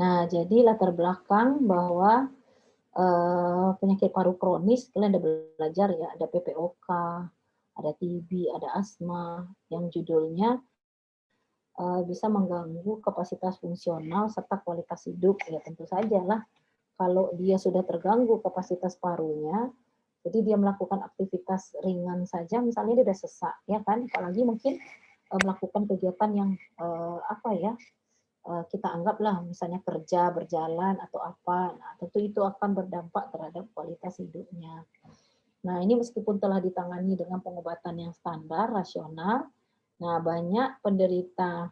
Nah, jadi latar belakang bahwa penyakit paru kronis, kalian udah belajar ya, ada PPOK, ada TB, ada asma, yang judulnya bisa mengganggu kapasitas fungsional serta kualitas hidup. Ya tentu sajalah kalau dia sudah terganggu kapasitas parunya, jadi dia melakukan aktivitas ringan saja, misalnya dia sudah sesak, ya kan? Apalagi mungkin melakukan kegiatan yang apa ya, kita anggaplah misalnya kerja, berjalan atau apa, nah tentu itu akan berdampak terhadap kualitas hidupnya. Nah ini meskipun telah ditangani dengan pengobatan yang standar, rasional, nah banyak penderita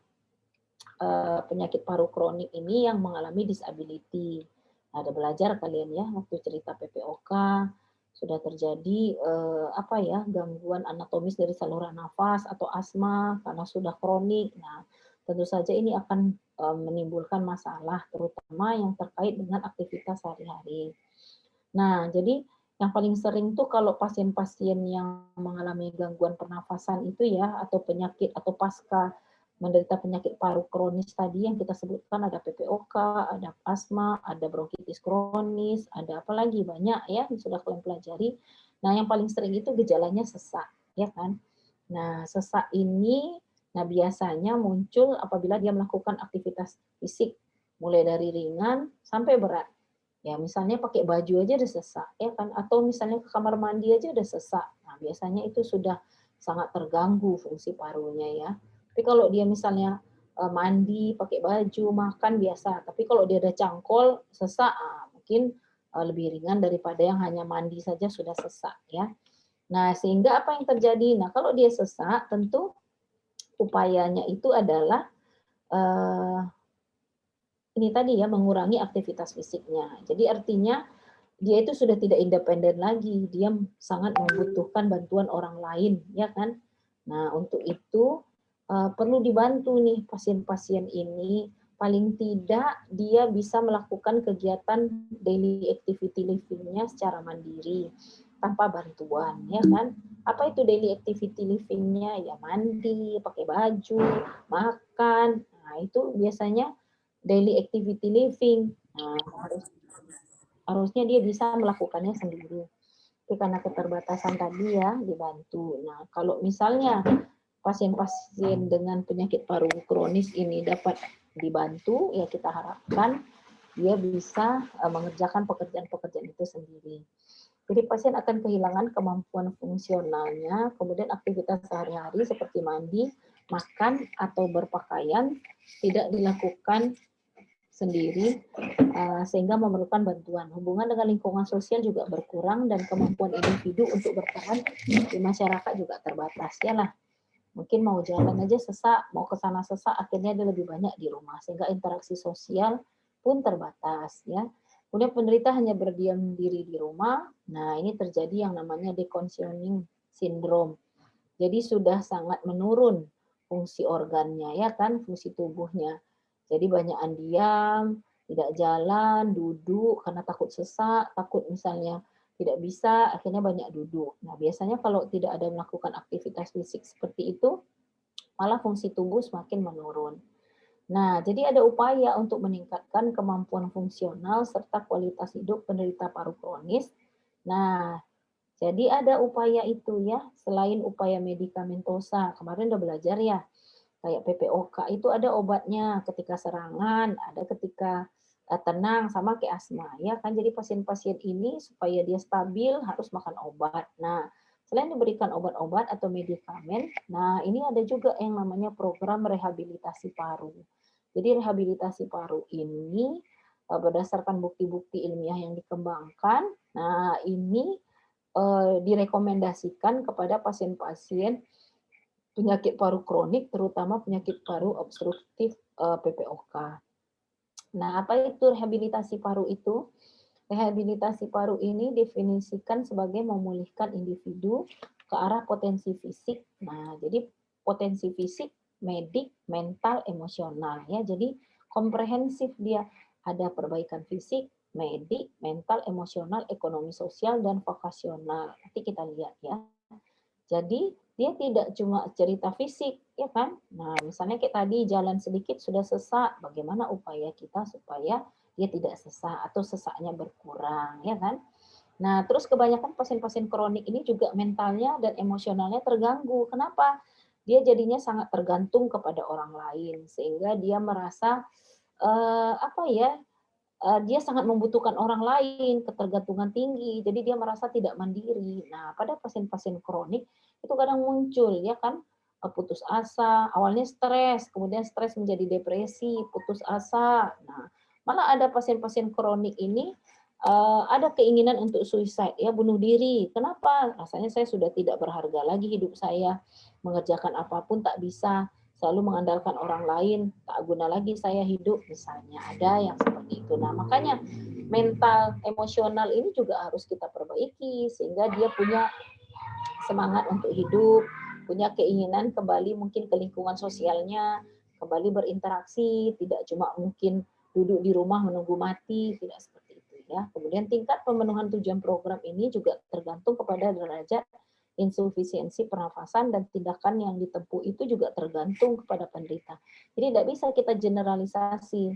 penyakit paru kronik ini yang mengalami disability. Ada belajar kalian ya waktu cerita PPOK sudah terjadi apa ya, gangguan anatomis dari saluran nafas atau asma karena sudah kronik. Nah, tentu saja ini akan menimbulkan masalah terutama yang terkait dengan aktivitas sehari-hari. Nah, jadi yang paling sering tuh kalau pasien-pasien yang mengalami gangguan pernafasan itu ya, atau penyakit atau pasca menderita penyakit paru kronis tadi yang kita sebutkan, ada PPOK, ada asma, ada bronkitis kronis, ada apa lagi banyak ya yang sudah kalian pelajari. Nah, yang paling sering itu gejalanya sesak, ya kan? Nah, sesak ini nah biasanya muncul apabila dia melakukan aktivitas fisik mulai dari ringan sampai berat. Ya, misalnya pakai baju aja udah sesak, ya kan? Atau misalnya ke kamar mandi aja udah sesak. Nah, biasanya itu sudah sangat terganggu fungsi parunya ya. Tapi kalau dia misalnya mandi, pakai baju, makan biasa. Tapi kalau dia ada cangkol, sesak, mungkin lebih ringan daripada yang hanya mandi saja sudah sesak ya. Nah, sehingga apa yang terjadi? Nah, kalau dia sesak, tentu upayanya itu adalah eh, ini tadi ya, mengurangi aktivitas fisiknya. Jadi artinya dia itu sudah tidak independen lagi, dia sangat membutuhkan bantuan orang lain, ya kan? Nah, untuk itu perlu dibantu nih pasien-pasien ini, paling tidak dia bisa melakukan kegiatan daily activity living-nya secara mandiri tanpa bantuan, ya kan? Apa itu daily activity living-nya? Ya mandi, pakai baju, makan. Nah, itu biasanya daily activity living. Nah, harusnya dia bisa melakukannya sendiri. Tapi karena keterbatasan tadi ya dibantu. Nah, kalau misalnya pasien-pasien dengan penyakit paru kronis ini dapat dibantu, ya kita harapkan dia bisa mengerjakan pekerjaan-pekerjaan itu sendiri. Jadi pasien akan kehilangan kemampuan fungsionalnya, kemudian aktivitas sehari-hari seperti mandi, makan, atau berpakaian tidak dilakukan sendiri sehingga memerlukan bantuan. Hubungan dengan lingkungan sosial juga berkurang dan kemampuan individu untuk bertahan di masyarakat juga terbatas. Ya lah, mungkin mau jalan aja sesak, mau ke sana sesak, akhirnya dia lebih banyak di rumah sehingga interaksi sosial pun terbatas ya. Kemudian penderita hanya berdiam diri di rumah. Nah, ini terjadi yang namanya deconditioning syndrome. Jadi sudah sangat menurun fungsi organnya ya kan, fungsi tubuhnya. Jadi banyakan diam, tidak jalan, duduk karena takut sesak, takut misalnya tidak bisa, akhirnya banyak duduk. Nah, biasanya kalau tidak ada melakukan aktivitas fisik seperti itu, malah fungsi tubuh semakin menurun. Nah, jadi ada upaya untuk meningkatkan kemampuan fungsional serta kualitas hidup penderita paru kronis. Nah, jadi ada upaya itu ya, selain upaya medikamentosa. Kemarin udah belajar ya, kayak PPOK itu ada obatnya ketika serangan, ada ketika tenang, sama kayak asma ya kan. Jadi pasien-pasien ini supaya dia stabil harus makan obat. Nah, selain diberikan obat-obat atau medikamen, nah ini ada juga yang namanya program rehabilitasi paru. Jadi rehabilitasi paru ini berdasarkan bukti-bukti ilmiah yang dikembangkan, nah ini direkomendasikan kepada pasien-pasien penyakit paru kronik, terutama penyakit paru obstruktif PPOK. Nah, apa itu rehabilitasi paru itu? Rehabilitasi paru ini definisikan sebagai memulihkan individu ke arah potensi fisik. Nah, jadi potensi fisik, medik, mental, emosional ya. Jadi komprehensif dia. Ada perbaikan fisik, medik, mental, emosional, ekonomi sosial dan vokasional. Nanti kita lihat ya. Jadi dia tidak cuma cerita fisik, ya kan? Nah, misalnya kayak tadi jalan sedikit sudah sesak, bagaimana upaya kita supaya dia tidak sesak atau sesaknya berkurang, ya kan? Nah, terus kebanyakan pasien-pasien kronik ini juga mentalnya dan emosionalnya terganggu. Kenapa? Dia jadinya sangat tergantung kepada orang lain sehingga dia merasa apa ya, dia sangat membutuhkan orang lain, ketergantungan tinggi, jadi dia merasa tidak mandiri. Nah, pada pasien-pasien kronik itu kadang muncul ya kan, putus asa, awalnya stres, kemudian stres menjadi depresi, putus asa. Nah, malah ada pasien-pasien kronik ini ada keinginan untuk suicide ya, bunuh diri. Kenapa? Rasanya saya sudah tidak berharga lagi hidup saya, mengerjakan apapun tak bisa, selalu mengandalkan orang lain, tak guna lagi saya hidup, misalnya ada yang seperti itu. Nah, makanya mental emosional ini juga harus kita perbaiki sehingga dia punya semangat untuk hidup, punya keinginan kembali mungkin ke lingkungan sosialnya, kembali berinteraksi, tidak cuma mungkin duduk di rumah menunggu mati, tidak seperti itu ya. Kemudian tingkat pemenuhan tujuan program ini juga tergantung kepada derajat insufisiensi pernafasan dan tindakan yang ditempuh itu juga tergantung kepada penderita. Jadi tidak bisa kita generalisasi.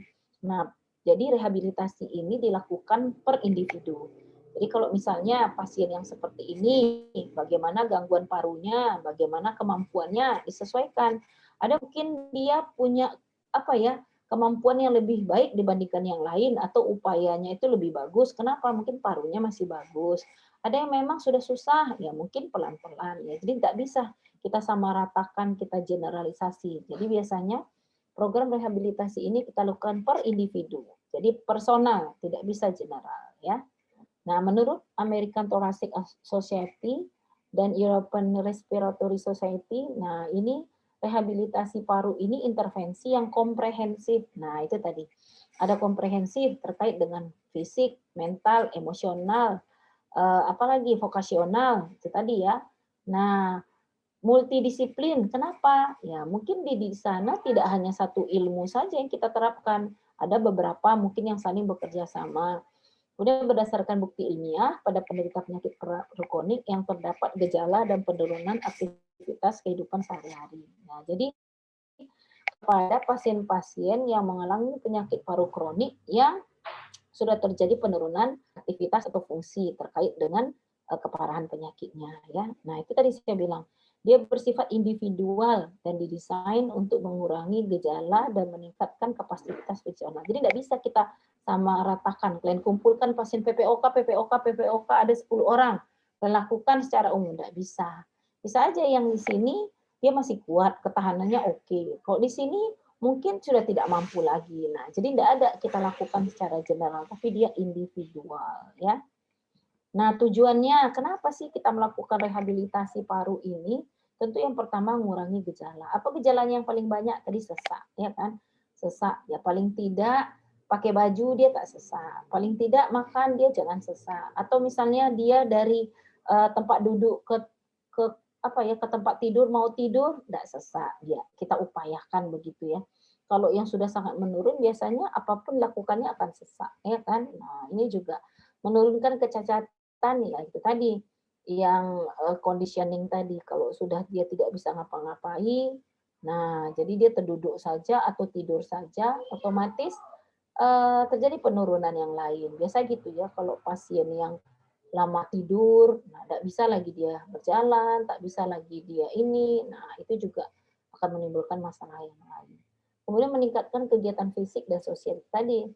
Nah, jadi rehabilitasi ini dilakukan per individu. Jadi kalau misalnya pasien yang seperti ini, bagaimana gangguan parunya, bagaimana kemampuannya disesuaikan. Ada mungkin dia punya apa ya, kemampuan yang lebih baik dibandingkan yang lain atau upayanya itu lebih bagus. Kenapa? Mungkin parunya masih bagus. Ada yang memang sudah susah, ya mungkin pelan-pelan ya. Jadi tidak bisa kita samaratakan, kita generalisasi. Jadi biasanya program rehabilitasi ini kita lakukan per individu. Jadi personal, tidak bisa general ya. Nah, menurut American Thoracic Society dan European Respiratory Society, nah ini rehabilitasi paru ini intervensi yang komprehensif. Nah, itu tadi. Ada komprehensif terkait dengan fisik, mental, emosional, apalagi vokasional, itu tadi ya. Nah, multidisiplin. Kenapa? Ya, mungkin di sana tidak hanya satu ilmu saja yang kita terapkan. Ada beberapa mungkin yang saling bekerja sama. Kemudian berdasarkan bukti ilmiah pada penderita penyakit kronik yang terdapat gejala dan penurunan aktivitas kehidupan sehari-hari. Nah, jadi pada pasien-pasien yang mengalami penyakit paru kronik yang sudah terjadi penurunan aktivitas atau fungsi terkait dengan keparahan penyakitnya ya. Nah, itu tadi saya bilang dia bersifat individual dan didesain untuk mengurangi gejala dan meningkatkan kapasitas fungsional. Jadi tidak bisa kita sama ratakan. Kalian kumpulkan pasien PPOK ada 10 orang. Kalian lakukan secara umum, tidak bisa. Bisa aja yang di sini dia masih kuat, ketahanannya oke. Kalau di sini mungkin sudah tidak mampu lagi. Nah, jadi tidak ada kita lakukan secara general, tapi dia individual ya. Nah, tujuannya kenapa sih kita melakukan rehabilitasi paru ini? Tentu yang pertama mengurangi gejala. Apa gejalanya yang paling banyak? Tadi sesak, ya kan? Sesak. Ya paling tidak pakai baju dia tak sesak. Paling tidak makan dia jangan sesak. Atau misalnya dia dari tempat duduk ke apa ya ke tempat tidur mau tidur tidak sesak dia. Kita upayakan begitu ya. Kalau yang sudah sangat menurun biasanya apapun lakukannya akan sesak, ya kan? Nah, ini juga menurunkan kecacatan ya itu tadi yang conditioning tadi kalau sudah dia tidak bisa ngapa-ngapain, nah jadi dia terduduk saja atau tidur saja otomatis terjadi penurunan yang lain. Biasa gitu ya kalau pasien yang lama tidur, nah tidak bisa lagi dia berjalan, tak bisa lagi dia ini, nah itu juga akan menimbulkan masalah yang lain. Kemudian meningkatkan kegiatan fisik dan sosial tadi,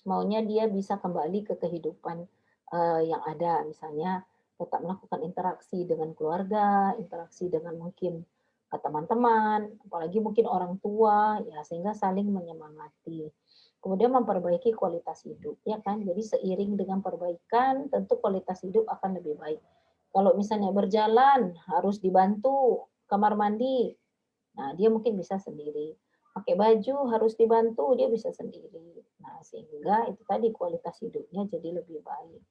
maunya dia bisa kembali ke kehidupan yang ada, misalnya tetap melakukan interaksi dengan keluarga, interaksi dengan mungkin teman-teman, apalagi mungkin orang tua, ya sehingga saling menyemangati. Kemudian memperbaiki kualitas hidup, ya kan? Jadi seiring dengan perbaikan, tentu kualitas hidup akan lebih baik. Kalau misalnya berjalan harus dibantu kamar mandi, nah dia mungkin bisa sendiri. Pakai baju harus dibantu, dia bisa sendiri. Nah, sehingga itu tadi kualitas hidupnya jadi lebih baik.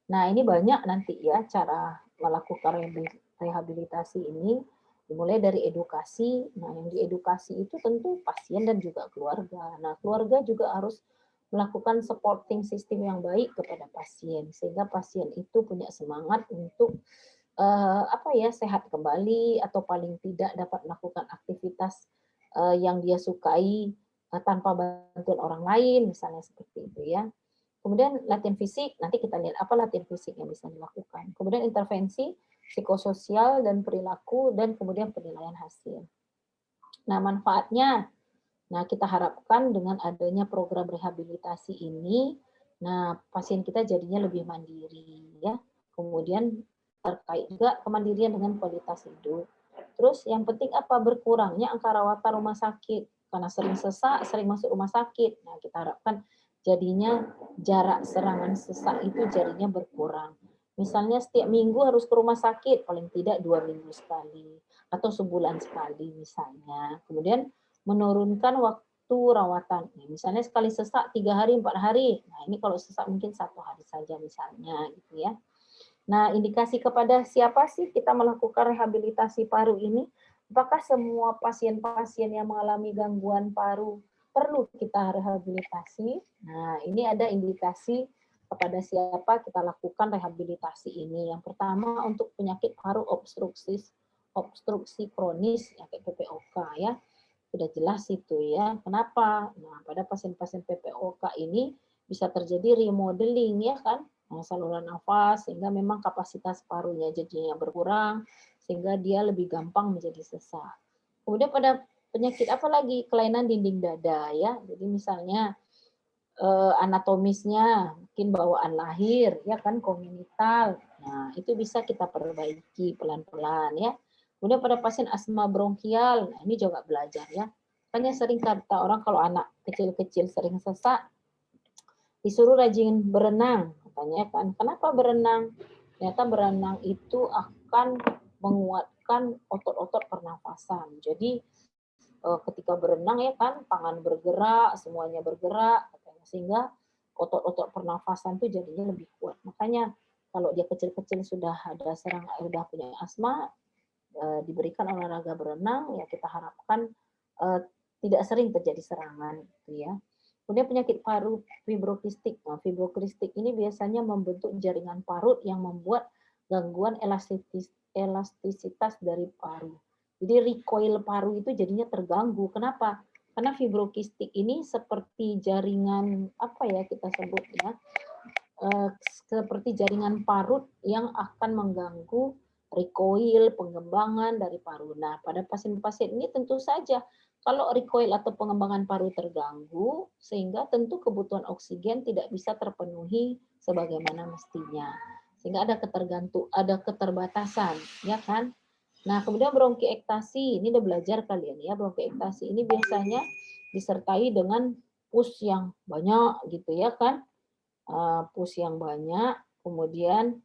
Nah, ini banyak nanti ya cara melakukan rehabilitasi ini, dimulai dari edukasi. Nah, yang diedukasi itu tentu pasien dan juga keluarga. Nah, keluarga juga harus melakukan supporting system yang baik kepada pasien, sehingga pasien itu punya semangat untuk apa ya, sehat kembali atau paling tidak dapat melakukan aktivitas yang dia sukai tanpa bantuan orang lain, misalnya seperti itu ya. Kemudian latihan fisik, nanti kita lihat apa latihan fisik yang bisa dilakukan. Kemudian intervensi psikososial dan perilaku, dan kemudian penilaian hasil. Nah, manfaatnya, nah kita harapkan dengan adanya program rehabilitasi ini, nah pasien kita jadinya lebih mandiri ya. Kemudian terkait juga kemandirian dengan kualitas hidup. Terus yang penting apa? Berkurangnya angka rawatan rumah sakit. Karena sering sesak, sering masuk rumah sakit. Nah, kita harapkan jadinya jarak serangan sesak itu jadinya berkurang. Misalnya setiap minggu harus ke rumah sakit, paling tidak 2 minggu sekali. Atau sebulan sekali misalnya. Kemudian menurunkan waktu rawatan. Misalnya sekali sesak 3 hari, 4 hari. Nah, ini kalau sesak mungkin 1 hari saja misalnya gitu ya. Nah, indikasi kepada siapa sih kita melakukan rehabilitasi paru ini? Apakah semua pasien-pasien yang mengalami gangguan paru perlu kita rehabilitasi? Nah, ini ada indikasi kepada siapa kita lakukan rehabilitasi ini. Yang pertama untuk penyakit paru obstruksi kronis, ya kayak PPOK ya. Sudah jelas itu ya. Kenapa? Nah, pada pasien-pasien PPOK ini bisa terjadi remodeling ya kan, saluran nafas, sehingga memang kapasitas parunya jadinya berkurang, sehingga dia lebih gampang menjadi sesak. Kemudian pada penyakit apa lagi? Kelainan dinding dada ya. Jadi misalnya anatomisnya mungkin bawaan lahir ya kan, kongenital. Nah, itu bisa kita perbaiki pelan-pelan ya. Kemudian pada pasien asma bronkial, nah ini juga belajar ya. Makanya sering kata orang kalau anak kecil-kecil sering sesak, disuruh rajin berenang, katanya kan. Kenapa berenang? Ternyata berenang itu akan menguatkan otot-otot pernafasan. Jadi ketika berenang ya kan, tangan bergerak, semuanya bergerak, sehingga otot-otot pernafasan itu jadinya lebih kuat. Makanya kalau dia kecil-kecil sudah ada sudah punya asma, diberikan olahraga berenang, ya kita harapkan tidak sering terjadi serangan, gitu ya. Kemudian penyakit paru fibrokistik. Nah, fibrokistik ini biasanya membentuk jaringan parut yang membuat gangguan elastisitas dari paru. Jadi recoil paru itu jadinya terganggu. Kenapa? Karena fibrokistik ini seperti jaringan apa ya kita sebut ya, seperti jaringan parut yang akan mengganggu recoil, pengembangan dari paru. Nah, pada pasien-pasien ini tentu saja kalau recoil atau pengembangan paru terganggu, sehingga tentu kebutuhan oksigen tidak bisa terpenuhi sebagaimana mestinya. Sehingga ada keterbatasan, ya kan? Nah, kemudian bronkiekstasi, ini udah belajar kalian ya, bronkiekstasi ini biasanya disertai dengan pus yang banyak gitu ya kan, pus yang banyak, kemudian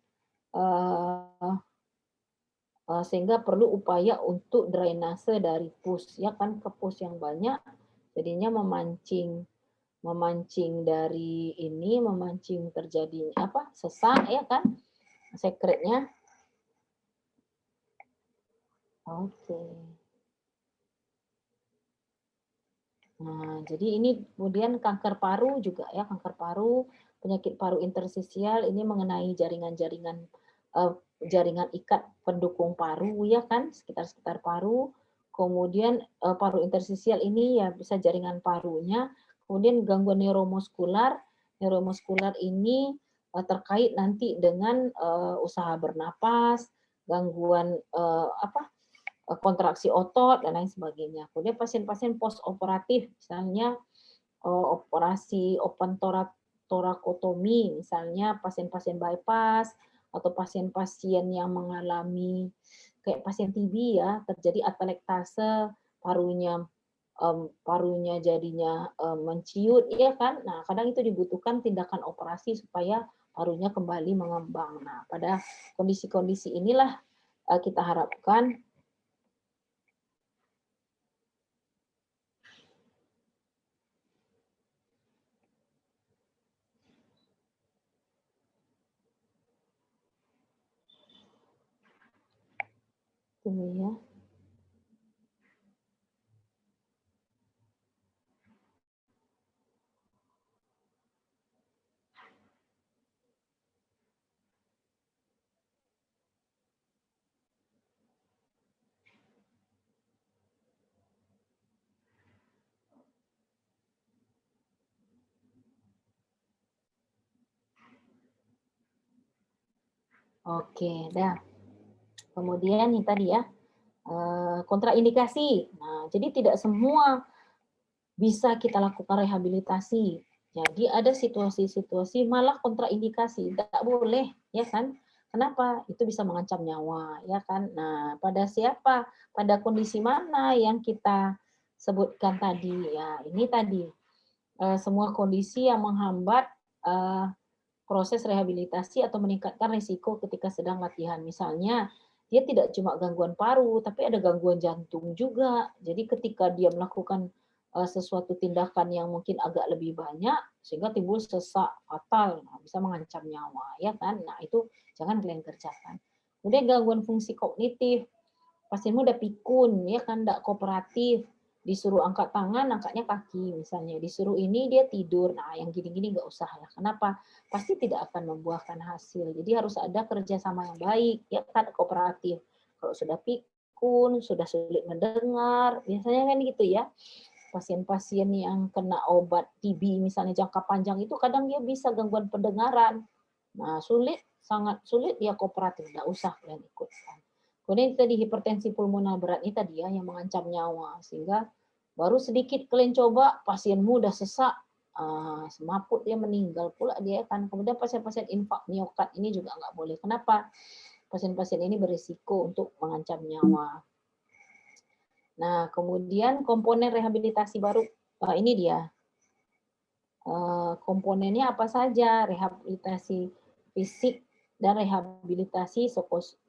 sehingga perlu upaya untuk drainase dari pus ya kan, ke pus yang banyak, jadinya memancing dari ini, memancing terjadi apa sesak ya kan, sekretnya. Oke. Nah, jadi ini kemudian kanker paru juga ya, kanker paru, penyakit paru interstisial ini mengenai jaringan-jaringan jaringan ikat pendukung paru ya kan, sekitar paru. Kemudian paru interstisial ini ya bisa jaringan parunya. Kemudian gangguan neuromuskular. Neuromuskular ini terkait nanti dengan usaha bernapas, gangguan apa? Kontraksi otot dan lain sebagainya. Kemudian pasien-pasien post operatif, misalnya operasi open torakotomi, misalnya pasien-pasien bypass atau pasien-pasien yang mengalami kayak pasien TB ya, terjadi atelektase, parunya jadinya menciut ya kan. Nah, kadang itu dibutuhkan tindakan operasi supaya parunya kembali mengembang. Nah, pada kondisi-kondisi inilah kita harapkan tunggu ya. Oke, dah. Kemudian yang tadi ya, kontraindikasi. Nah, jadi tidak semua bisa kita lakukan rehabilitasi. Jadi ada situasi-situasi malah kontraindikasi, tidak boleh, ya kan? Kenapa? Itu bisa mengancam nyawa, ya kan? Nah, pada siapa? Pada kondisi mana yang kita sebutkan tadi? Ya, ini tadi semua kondisi yang menghambat eh, proses rehabilitasi atau meningkatkan risiko ketika sedang latihan. Misalnya, dia tidak cuma gangguan paru, tapi ada gangguan jantung juga. Jadi ketika dia melakukan sesuatu tindakan yang mungkin agak lebih banyak, sehingga timbul sesak fatal, nah, bisa mengancam nyawa, ya kan? Nah itu jangan kalian kerjakan. Kemudian gangguan fungsi kognitif, pasienmu udah pikun, ya kan, tidak kooperatif, disuruh angkat tangan, angkatnya kaki misalnya, disuruh ini dia tidur, nah yang gini-gini nggak usah lah. Kenapa? Pasti tidak akan membuahkan hasil. Jadi harus ada kerjasama yang baik, ya kan, kooperatif. Kalau sudah pikun, sudah sulit mendengar, biasanya kan gitu ya. Pasien-pasien yang kena obat TB misalnya jangka panjang itu kadang dia bisa gangguan pendengaran. Nah, sulit, sangat sulit dia kooperatif, nggak usah kalian ikutkan. Kemudian tadi hipertensi pulmoner berat ini tadi ya yang mengancam nyawa, sehingga baru sedikit kalian coba pasienmu udah sesak, semaput dia meninggal pula dia kan. Kemudian pasien-pasien infak miokard ini juga nggak boleh. Kenapa? Pasien-pasien ini berisiko untuk mengancam nyawa. Nah, kemudian komponen rehabilitasi baru, ini dia. Komponennya apa saja? Rehabilitasi fisik dan rehabilitasi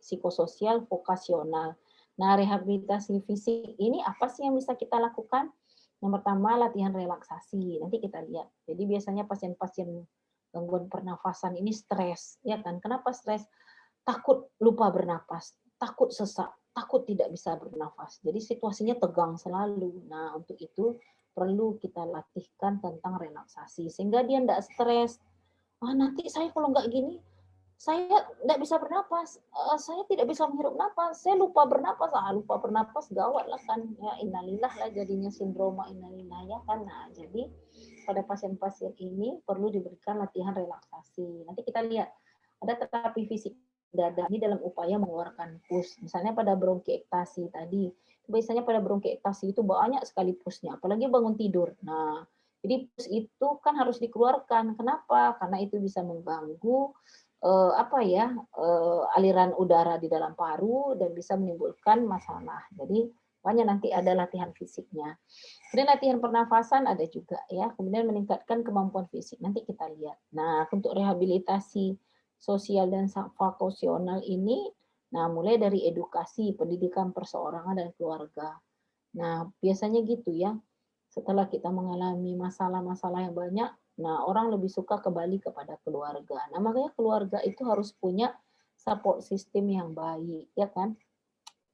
psikososial vokasional. Nah, rehabilitasi fisik ini apa sih yang bisa kita lakukan? Yang pertama, latihan relaksasi. Nanti kita lihat. Jadi biasanya pasien-pasien gangguan pernafasan ini stres, ya kan? Kenapa stres? Takut lupa bernapas, takut sesak, takut tidak bisa bernafas. Jadi situasinya tegang selalu. Nah, untuk itu perlu kita latihkan tentang relaksasi sehingga dia tidak stres. Nanti saya kalau nggak gini, saya tidak bisa bernapas, saya tidak bisa menghirup napas, saya lupa bernapas, lupa bernapas gawat lah kan, ya innalillah lah jadinya sindroma innalillah ya kan. Nah, jadi pada pasien-pasien ini perlu diberikan latihan relaksasi. Nanti kita lihat ada terapi fisik dada ini dalam upaya mengeluarkan pus. Misalnya pada bronkiekstasi tadi, biasanya pada bronkiekstasi itu banyak sekali pusnya, apalagi bangun tidur. Nah, jadi pus itu kan harus dikeluarkan. Kenapa? Karena itu bisa mengganggu aliran udara di dalam paru dan bisa menimbulkan masalah. Jadi makanya nanti ada latihan fisiknya. Kemudian latihan pernafasan ada juga ya. Kemudian meningkatkan kemampuan fisik. Nanti kita lihat. Nah, untuk rehabilitasi sosial dan vokasional ini, nah mulai dari edukasi, pendidikan perseorangan dan keluarga. Nah, biasanya gitu ya. Setelah kita mengalami masalah-masalah yang banyak, nah orang lebih suka kembali kepada keluarga. Nah, makanya keluarga itu harus punya support system yang baik, ya kan?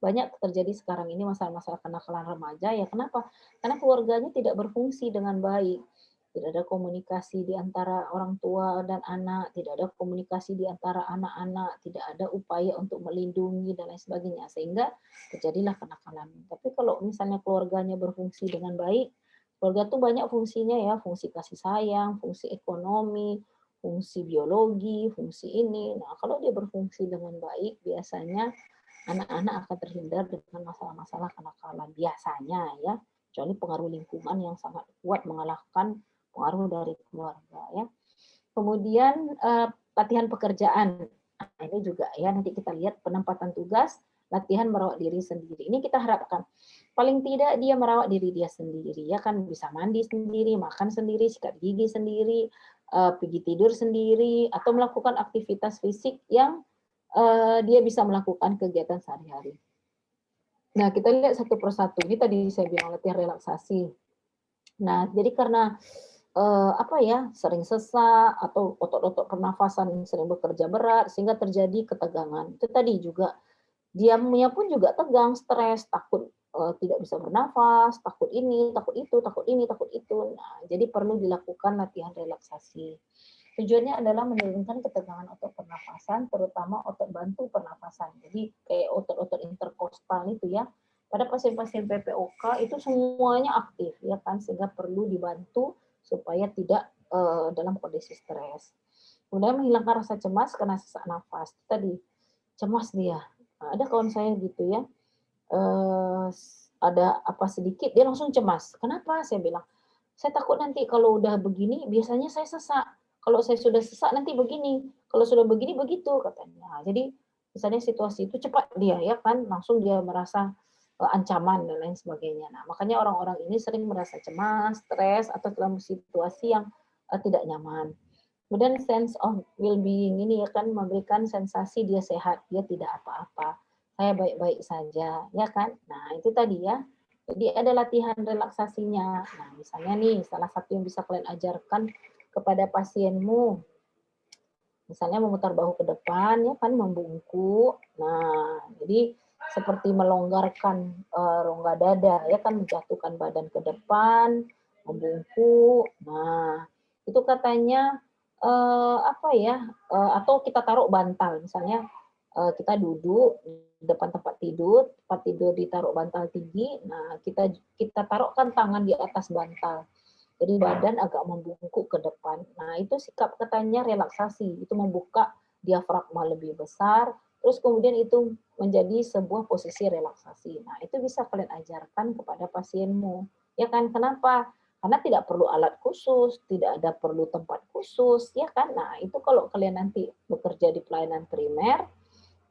Banyak terjadi sekarang ini masalah-masalah kenakalan remaja, ya kenapa? Karena keluarganya tidak berfungsi dengan baik. Tidak ada komunikasi di antara orang tua dan anak, tidak ada komunikasi di antara anak-anak, tidak ada upaya untuk melindungi dan lain sebagainya, sehingga terjadilah kenakalan. Tapi kalau misalnya keluarganya berfungsi dengan baik, keluarga tuh banyak fungsinya ya, fungsi kasih sayang, fungsi ekonomi, fungsi biologi, fungsi ini. Nah, kalau dia berfungsi dengan baik, biasanya anak-anak akan terhindar dengan masalah-masalah kenakalan biasanya ya, kecuali pengaruh lingkungan yang sangat kuat mengalahkan pengaruh dari keluarga ya. Kemudian latihan pekerjaan. Nah, ini juga ya nanti kita lihat penempatan tugas, latihan merawat diri sendiri. Ini kita harapkan paling tidak dia merawat diri dia sendiri ya kan, bisa mandi sendiri, makan sendiri, sikat gigi sendiri, pergi tidur sendiri atau melakukan aktivitas fisik yang dia bisa melakukan kegiatan sehari-hari. Nah, kita lihat satu persatu. Ini tadi saya bilang latihan relaksasi. Nah, jadi karena sering sesak atau otot-otot pernafasan sering bekerja berat sehingga terjadi ketegangan. Itu tadi juga diamnya pun juga tegang, stres, takut tidak bisa bernafas, takut ini, takut itu, takut ini, takut itu. Nah, jadi perlu dilakukan latihan relaksasi. Tujuannya adalah menurunkan ketegangan otot pernafasan, terutama otot bantu pernafasan. Jadi kayak otot-otot interkostal itu ya. Pada pasien-pasien PPOK itu semuanya aktif ya kan, sehingga perlu dibantu supaya tidak dalam kondisi stres. Kemudian menghilangkan rasa cemas karena sesak nafas. Tadi cemas dia. Nah, ada kawan saya gitu ya, ada apa sedikit dia langsung cemas. "Kenapa?" Saya bilang, "Saya takut nanti kalau udah begini biasanya saya sesak. Kalau saya sudah sesak nanti begini, kalau sudah begini begitu," katanya. Jadi misalnya situasi itu cepat dia ya kan, langsung dia merasa, ancaman dan lain sebagainya. Nah, makanya orang-orang ini sering merasa cemas, stres, atau dalam situasi yang, tidak nyaman. Kemudian sense of well-being ini ya kan memberikan sensasi dia sehat, dia tidak apa-apa, saya baik-baik saja, ya kan? Nah, itu tadi ya. Jadi ada latihan relaksasinya. Nah, misalnya nih, salah satu yang bisa kalian ajarkan kepada pasienmu, misalnya memutar bahu ke depan, ya kan, membungkuk. Nah, jadi seperti melonggarkan rongga dada, ya kan, menjatuhkan badan ke depan, membungkuk. Nah, itu katanya apa ya? Atau kita taruh bantal, misalnya kita duduk di depan tempat tidur ditaruh bantal tinggi. Nah, kita kita taruhkan tangan di atas bantal. Jadi badan agak membungkuk ke depan. Nah, itu sikap katanya relaksasi, itu membuka diafragma lebih besar, terus kemudian itu menjadi sebuah posisi relaksasi. Nah, itu bisa kalian ajarkan kepada pasienmu. Ya kan? Kenapa? Karena tidak perlu alat khusus, tidak ada perlu tempat khusus, ya kan? Nah, itu kalau kalian nanti bekerja di pelayanan primer,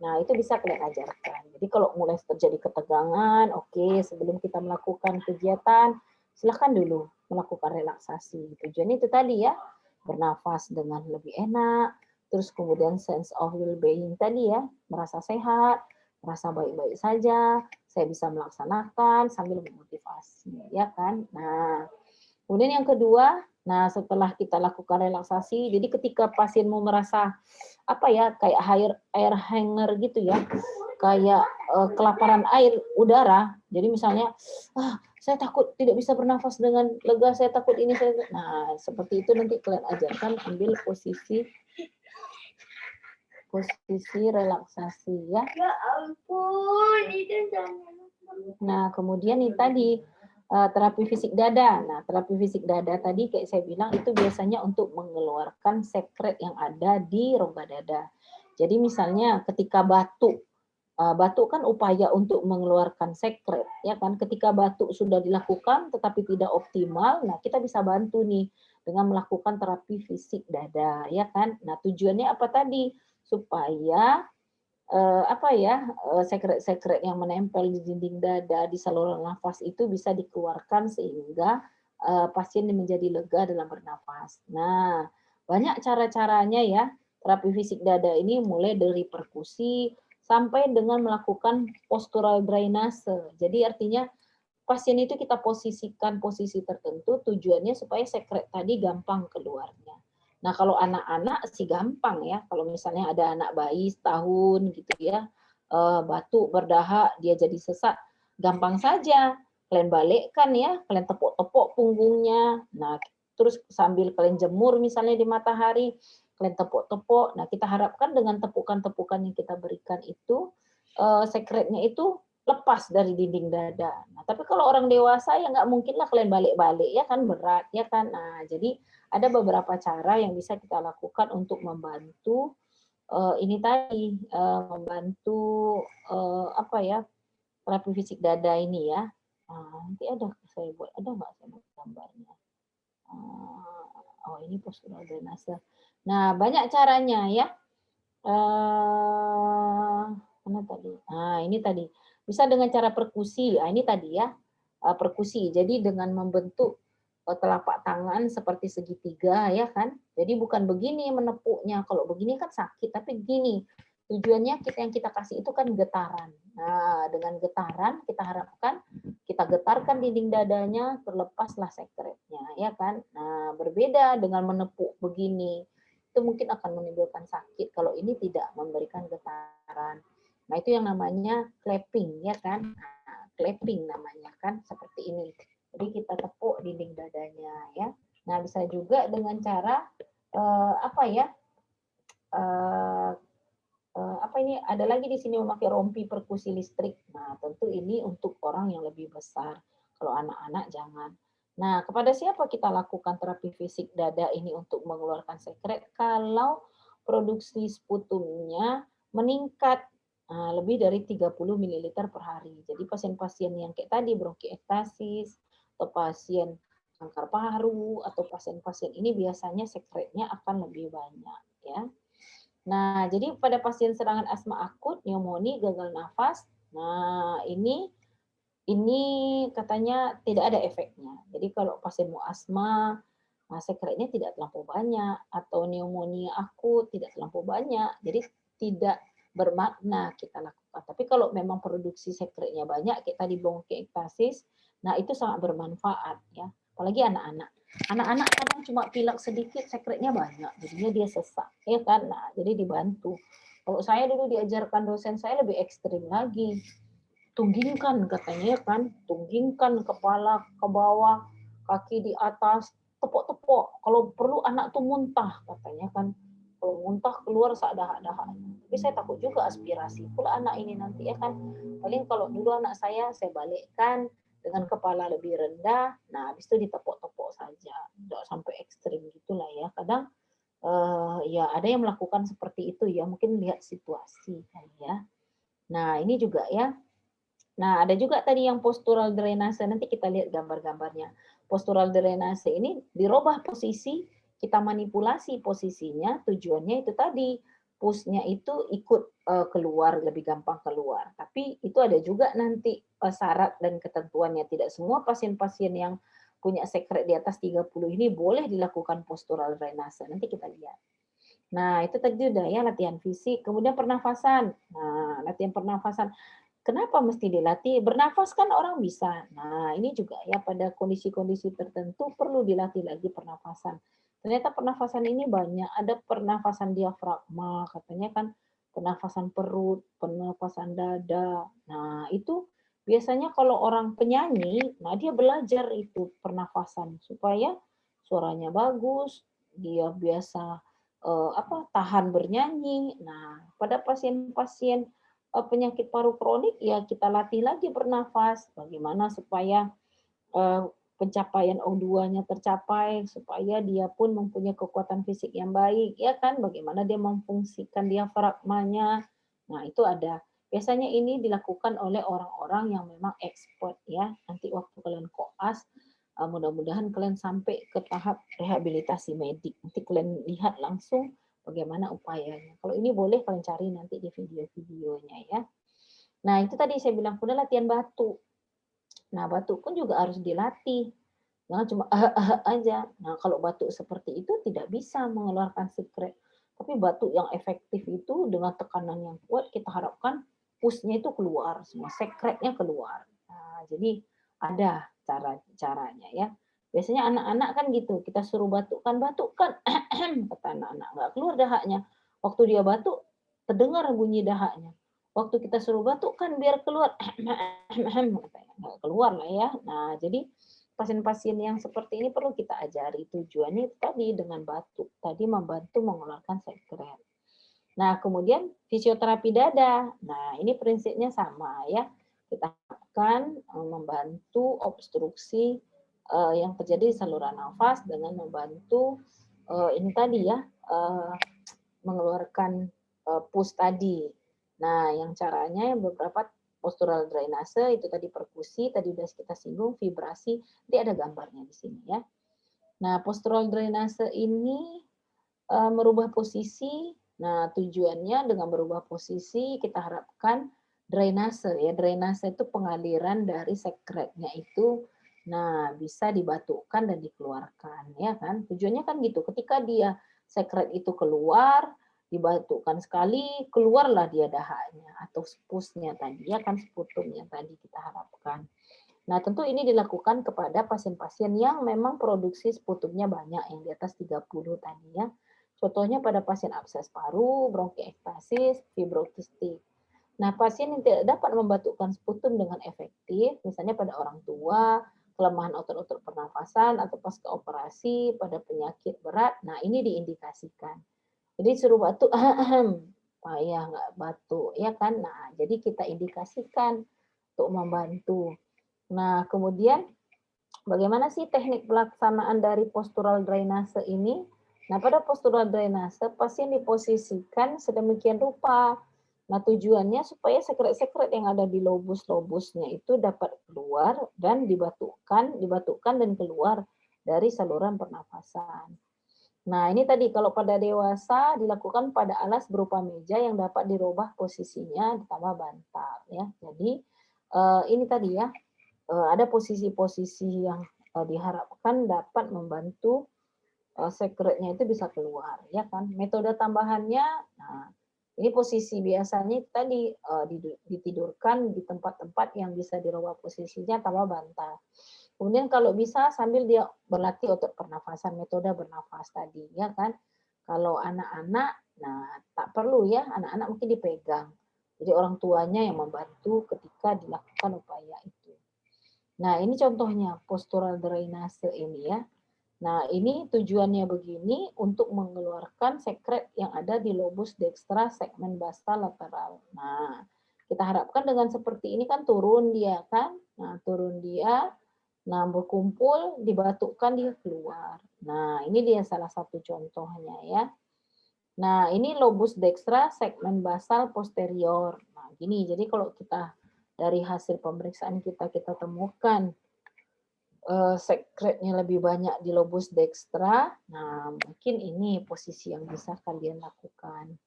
nah itu bisa kalian ajarkan. Jadi kalau mulai terjadi ketegangan, oke, sebelum kita melakukan kegiatan, silahkan dulu melakukan relaksasi. Tujuannya itu tadi ya, bernafas dengan lebih enak, terus kemudian sense of well-being tadi ya, merasa sehat, merasa baik-baik saja, saya bisa melaksanakan sambil memotivasi, ya kan? Nah, kemudian yang kedua, nah setelah kita lakukan relaksasi, jadi ketika pasienmu merasa apa ya, kayak air hanger gitu ya, kayak kelaparan air udara. Jadi misalnya, saya takut tidak bisa bernafas dengan lega, saya takut ini, saya. Nah, seperti itu nanti kalian ajarkan ambil posisi relaksasi ya. Ya ampun, itu jangan. Nah, kemudian ini tadi terapi fisik dada. Nah, terapi fisik dada tadi kayak saya bilang itu biasanya untuk mengeluarkan sekret yang ada di rongga dada. Jadi misalnya ketika batuk, batuk kan upaya untuk mengeluarkan sekret, ya kan? Ketika batuk sudah dilakukan tetapi tidak optimal, nah kita bisa bantu nih dengan melakukan terapi fisik dada, ya kan? Nah, tujuannya apa tadi? Supaya apa ya, sekret-sekret yang menempel di dinding dada, di saluran nafas itu bisa dikeluarkan sehingga, pasien menjadi lega dalam bernafas. Nah, banyak cara-caranya ya, terapi fisik dada ini mulai dari perkusi sampai dengan melakukan postural drainase. Jadi artinya pasien itu kita posisikan posisi tertentu tujuannya supaya sekret tadi gampang keluarnya. Nah, kalau anak-anak sih gampang ya. Kalau misalnya ada anak bayi setahun gitu ya, batuk, berdahak, dia jadi sesak, gampang saja. Kalian balikkan ya, kalian tepuk-tepuk punggungnya. Nah, terus sambil kalian jemur misalnya di matahari, kalian tepuk-tepuk. Nah, kita harapkan dengan tepukan-tepukan yang kita berikan itu, sekretnya itu lepas dari dinding dada. Nah, tapi kalau orang dewasa ya nggak mungkin lah kalian balik-balik ya kan berat ya kan. Nah, jadi ada beberapa cara yang bisa kita lakukan untuk membantu ini tadi membantu apa ya terapi fisik dada ini ya. Nanti ada saya buat ada nggak saya buat gambarnya? Oh ini postural drainase. Nah banyak caranya ya. Mana tadi? Nah, ini tadi. Bisa dengan cara perkusi. Ah, ini tadi ya, perkusi. Jadi dengan membentuk telapak tangan seperti segitiga ya kan. Jadi bukan begini menepuknya. Kalau begini kan sakit, tapi gini. Tujuannya yang kita kasih itu kan getaran. Nah, dengan getaran kita harapkan kita getarkan dinding dadanya terlepaslah sekretnya ya kan. Nah, berbeda dengan menepuk begini itu mungkin akan menimbulkan sakit kalau ini tidak memberikan getaran. Nah, itu yang namanya clapping ya kan. Nah, clapping namanya kan seperti ini. Jadi kita tepuk dinding dadanya ya. Nah, bisa juga dengan cara apa ya? Apa ini ada lagi di sini memakai rompi perkusi listrik. Nah, tentu ini untuk orang yang lebih besar. Kalau anak-anak jangan. Nah, kepada siapa kita lakukan terapi fisik dada ini untuk mengeluarkan sekret? Kalau produksi sputumnya meningkat lebih dari 30 ml per hari. Jadi pasien-pasien yang kayak tadi bronkiektasis atau pasien kanker paru atau pasien-pasien ini biasanya sekretnya akan lebih banyak ya. Nah, jadi pada pasien serangan asma akut, pneumonia, gagal nafas, nah ini katanya tidak ada efeknya. Jadi kalau pasien mau asma, nah sekretnya tidak terlampau banyak, atau pneumonia akut tidak terlampau banyak, jadi tidak bermakna kita lakukan. Tapi kalau memang produksi sekretnya banyak, kayak tadi bronkiektasis, nah itu sangat bermanfaat ya. Apalagi anak-anak. Anak-anak kadang cuma pilek sedikit, sekretnya banyak, jadinya dia sesak, ya kan? Nah, jadi dibantu. Kalau saya dulu diajarkan dosen saya lebih ekstrim lagi, tunggingkan katanya ya kan, tunggingkan kepala ke bawah, kaki di atas, tepuk-tepuk. Kalau perlu anak tuh muntah katanya kan, kalau muntah keluar seadah-adahnya. Tapi saya takut juga aspirasi pula anak ini nanti ya kan. Paling kalau dulu anak saya balikkan dengan kepala lebih rendah, nah habis itu ditepuk-tepuk saja, tidak sampai ekstrim gitulah ya. Kadang ya ada yang melakukan seperti itu ya, mungkin lihat situasi kan ya. Nah ini juga ya. Nah, ada juga tadi yang postural drainase, nanti kita lihat gambar-gambarnya. Postural drainase ini dirubah posisi, kita manipulasi posisinya, tujuannya itu tadi, pusnya itu ikut keluar, lebih gampang keluar. Tapi itu ada juga nanti syarat dan ketentuannya. Tidak semua pasien-pasien yang punya sekret di atas 30 ini boleh dilakukan postural drainase. Nanti kita lihat. Nah, itu tadi udah ya latihan fisik, kemudian pernafasan. Nah, latihan pernafasan. Kenapa mesti dilatih? Bernafas kan orang bisa. Nah, ini juga ya pada kondisi-kondisi tertentu perlu dilatih lagi pernafasan. Ternyata pernafasan ini banyak. Ada pernafasan diafragma, katanya kan pernafasan perut, pernafasan dada. Nah, itu biasanya kalau orang penyanyi, nah dia belajar itu pernafasan supaya suaranya bagus, dia biasa tahan bernyanyi. Nah, pada pasien-pasien penyakit paru kronik ya kita latih lagi bernafas, bagaimana supaya pencapaian O2-nya tercapai, supaya dia pun mempunyai kekuatan fisik yang baik, ya kan? Bagaimana dia memfungsikan diafragmanya. Nah, itu ada. Biasanya ini dilakukan oleh orang-orang yang memang expert ya. Nanti waktu kalian koas, mudah-mudahan kalian sampai ke tahap rehabilitasi medik. Nanti kalian lihat langsung bagaimana upayanya. Kalau ini boleh kalian cari nanti di video-videonya ya. Nah, itu tadi saya bilang udah latihan batuk. Nah, batuk pun juga harus dilatih. Jangan cuma aja. Nah, kalau batuk seperti itu tidak bisa mengeluarkan sekret. Tapi batuk yang efektif itu dengan tekanan yang kuat kita harapkan pusnya itu keluar, semua sekretnya keluar. Nah, jadi ada caranya ya. Biasanya anak-anak kan gitu, kita suruh batukkan, kata anak-anak, nggak keluar dahaknya. Waktu dia batuk, terdengar bunyi dahaknya. Waktu kita suruh batukkan biar keluar, nggak keluar lah ya. Nah, jadi pasien-pasien yang seperti ini perlu kita ajari. Tujuannya tadi dengan batuk, tadi membantu mengeluarkan sekret. Nah, kemudian fisioterapi dada. Nah, ini prinsipnya sama ya. Kita akan membantu obstruksi yang terjadi di saluran nafas dengan membantu ini tadi ya mengeluarkan pus tadi. Nah, yang caranya yang beberapa postural drainase itu tadi perkusi, tadi sudah kita singgung vibrasi, nanti ada gambarnya di sini ya. Nah, postural drainase ini merubah posisi. Nah, tujuannya dengan berubah posisi kita harapkan drainase ya. Drainase itu pengaliran dari sekretnya itu nah bisa dibatukkan dan dikeluarkan ya kan. Tujuannya kan gitu. Ketika dia sekret itu keluar, dibatukkan sekali, keluarlah dia dahaknya atau spusnya tadi ya kan, sputumnya tadi kita harapkan. Nah, tentu ini dilakukan kepada pasien-pasien yang memang produksi sputumnya banyak, yang di atas 30 tadi ya. Contohnya pada pasien abses paru, bronkiektasis, fibrokistik. Nah, pasien yang tidak dapat membatukkan sputum dengan efektif, misalnya pada orang tua, kelemahan otot-otot pernafasan, atau pasca operasi, pada penyakit berat, nah ini diindikasikan. Jadi suruh batuk, payah nggak batuk, ya kan? Nah, jadi kita indikasikan untuk membantu. Nah, kemudian bagaimana sih teknik pelaksanaan dari postural drainase ini? Nah, pada postural drainase, pasien diposisikan sedemikian rupa. Nah, tujuannya supaya sekret-sekret yang ada di lobus-lobusnya itu dapat keluar dan dibatukan dan keluar dari saluran pernafasan. Nah, ini tadi kalau pada dewasa dilakukan pada alas berupa meja yang dapat dirubah posisinya ditambah bantal ya. Jadi ini tadi ya, ada posisi-posisi yang diharapkan dapat membantu sekretnya itu bisa keluar ya kan. Metode tambahannya, nah ini posisi biasanya tadi ditidurkan di tempat-tempat yang bisa dirubah posisinya tambah bantal. Kemudian kalau bisa sambil dia berlatih otot pernafasan, metode bernafas tadi ya kan. Kalau anak-anak, nah tak perlu ya, anak-anak mungkin dipegang. Jadi orang tuanya yang membantu ketika dilakukan upaya itu. Nah ini contohnya postural drainase ini ya. Nah, ini tujuannya begini untuk mengeluarkan sekret yang ada di lobus dextra segmen basal lateral. Nah, kita harapkan dengan seperti ini kan turun dia kan. Nah, turun dia, nah berkumpul, dibatukkan dia keluar. Nah, ini dia salah satu contohnya ya. Nah, ini lobus dextra segmen basal posterior. Nah, gini. Jadi kalau kita dari hasil pemeriksaan kita temukan sekretnya lebih banyak di lobus dextra, nah mungkin ini posisi yang bisa kalian lakukan.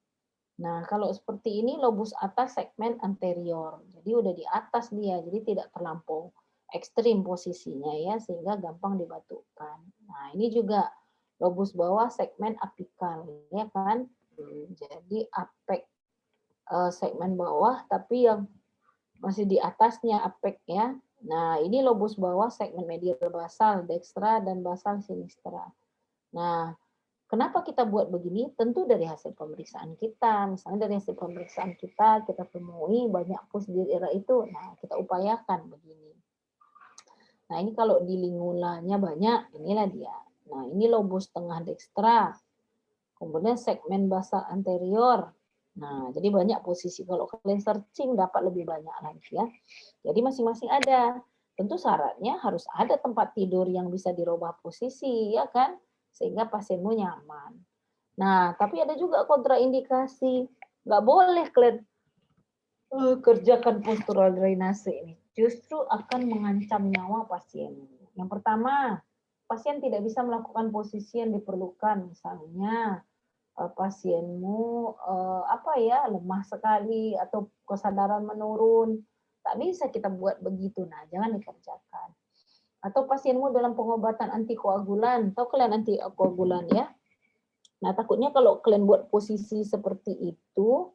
Nah, kalau seperti ini lobus atas segmen anterior, jadi udah di atas dia, jadi tidak terlampau ekstrim posisinya ya, sehingga gampang dibatukan. Nah, ini juga lobus bawah segmen apikal, ya kan? Jadi apek segmen bawah, tapi yang masih di atasnya apek ya. Nah, ini lobus bawah segmen medial basal, dextra dan basal sinistra. Nah, kenapa kita buat begini? Tentu dari hasil pemeriksaan kita. Misalnya dari hasil pemeriksaan kita temui banyak pus di daerah itu. Nah, kita upayakan begini. Nah, ini kalau di lingulanya banyak, inilah dia. Nah, ini lobus tengah dextra. Kemudian segmen basal anterior. Nah, jadi banyak posisi. Kalau kalian searching dapat lebih banyak lagi ya. Jadi masing-masing ada. Tentu syaratnya harus ada tempat tidur yang bisa dirubah posisi, ya kan? Sehingga pasienmu nyaman. Nah, tapi ada juga kontraindikasi. Nggak boleh kalian kerjakan postural drainase ini. Justru akan mengancam nyawa pasien. Yang pertama, pasien tidak bisa melakukan posisi yang diperlukan. Misalnya, pasienmu lemah sekali atau kesadaran menurun, tak bisa kita buat begitu. Nah, jangan dikerjakan. Atau pasienmu dalam pengobatan antikoagulan, tahu kalian antikoagulan ya? Nah, takutnya kalau kalian buat posisi seperti itu,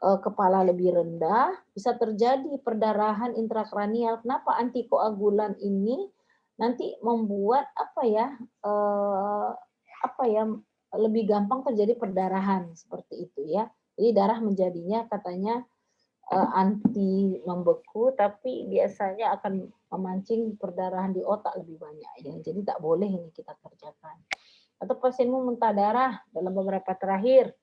kepala lebih rendah, bisa terjadi perdarahan intrakranial. Kenapa antikoagulan ini nanti membuat lebih gampang terjadi perdarahan seperti itu ya. Jadi darah menjadinya katanya anti membeku, tapi biasanya akan memancing perdarahan di otak lebih banyak ya. Jadi tak boleh ini kita kerjakan. Atau pasienmu muntah darah dalam beberapa terakhir,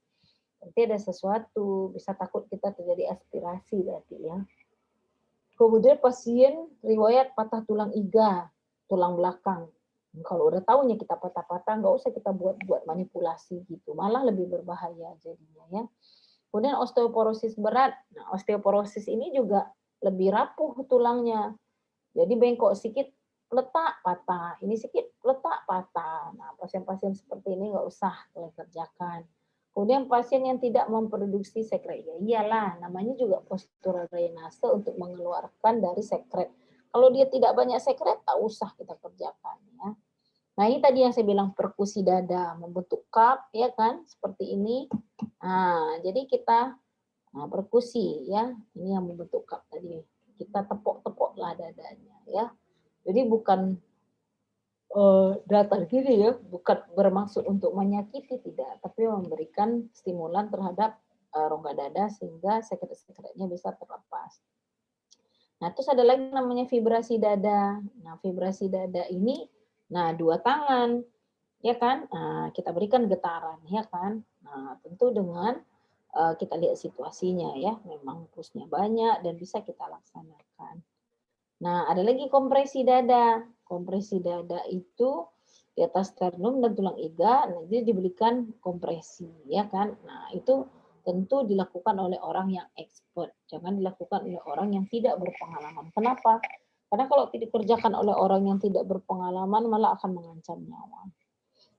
berarti ada sesuatu, bisa takut kita terjadi aspirasi berarti ya. Kemudian pasien riwayat patah tulang iga, tulang belakang. Kalau udah tahunya kita patah-patah, nggak usah kita buat manipulasi gitu, malah lebih berbahaya jadinya ya. Kemudian osteoporosis berat. Nah, osteoporosis ini juga lebih rapuh tulangnya. Jadi bengkok sedikit, letak patah. Ini sedikit, letak patah. Nah, pasien-pasien seperti ini nggak usah kalian kerjakan. Kemudian pasien yang tidak memproduksi sekret. Ya iyalah, namanya juga postural drainase untuk mengeluarkan dari sekret. Kalau dia tidak banyak sekret, tak usah kita kerjakan ya. Nah, ini tadi yang saya bilang perkusi dada, membentuk cup, ya kan, seperti ini. Nah, jadi kita perkusi, ya, ini yang membentuk cup tadi. Kita tepok-tepoklah dadanya, ya. Jadi bukan datar gini ya, bukan bermaksud untuk menyakiti, tidak, tapi memberikan stimulan terhadap rongga dada sehingga sekret-sekretnya bisa terlepas. Nah, terus ada lagi namanya vibrasi dada. Nah, vibrasi dada ini, nah 2 tangan, ya kan? Nah, kita berikan getaran, ya kan? Nah, tentu dengan kita lihat situasinya ya, memang pusnya banyak dan bisa kita laksanakan. Nah, ada lagi kompresi dada. Kompresi dada itu di atas sternum dan tulang iga, nah, jadi diberikan kompresi, ya kan? Nah, itu tentu dilakukan oleh orang yang expert, jangan dilakukan oleh orang yang tidak berpengalaman. Kenapa? Karena kalau dikerjakan oleh orang yang tidak berpengalaman malah akan mengancam nyawa.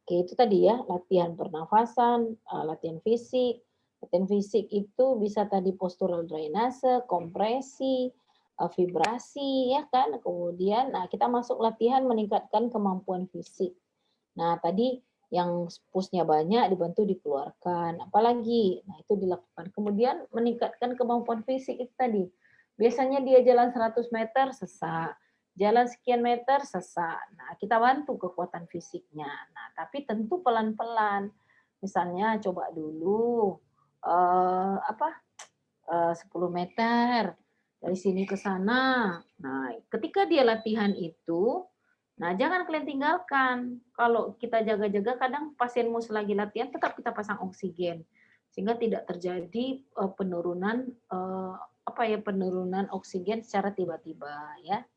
Oke, itu tadi ya, latihan pernafasan, latihan fisik. Latihan fisik itu bisa tadi postural drainase, kompresi, vibrasi, ya kan. Kemudian, nah kita masuk latihan meningkatkan kemampuan fisik. Nah, tadi yang push-nya banyak dibantu dikeluarkan, apalagi? Nah, itu dilakukan. Kemudian meningkatkan kemampuan fisik itu tadi. Biasanya dia jalan 100 meter sesak, jalan sekian meter sesak. Nah, kita bantu kekuatan fisiknya. Nah, tapi tentu pelan-pelan. Misalnya coba dulu 10 meter dari sini ke sana. Nah, ketika dia latihan itu, nah jangan kalian tinggalkan. Kalau kita jaga-jaga, kadang pasienmu selagi latihan tetap kita pasang oksigen sehingga tidak terjadi penurunan penurunan oksigen secara tiba-tiba ya.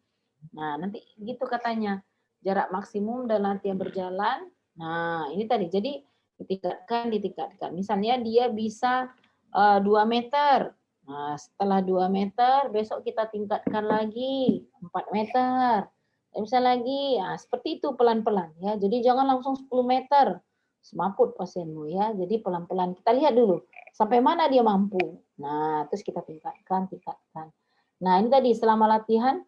Nah, nanti gitu katanya. Jarak maksimum dan latihan berjalan. Nah, ini tadi. Jadi ditingkatkan. Misalnya dia bisa 2 meter. Nah, setelah 2 meter, besok kita tingkatkan lagi 4 meter. Bisa lagi, ya, seperti itu pelan-pelan ya. Jadi jangan langsung 10 meter, semaput pasienmu ya. Jadi pelan-pelan kita lihat dulu sampai mana dia mampu. Nah, terus kita tingkatkan. Nah, ini tadi selama latihan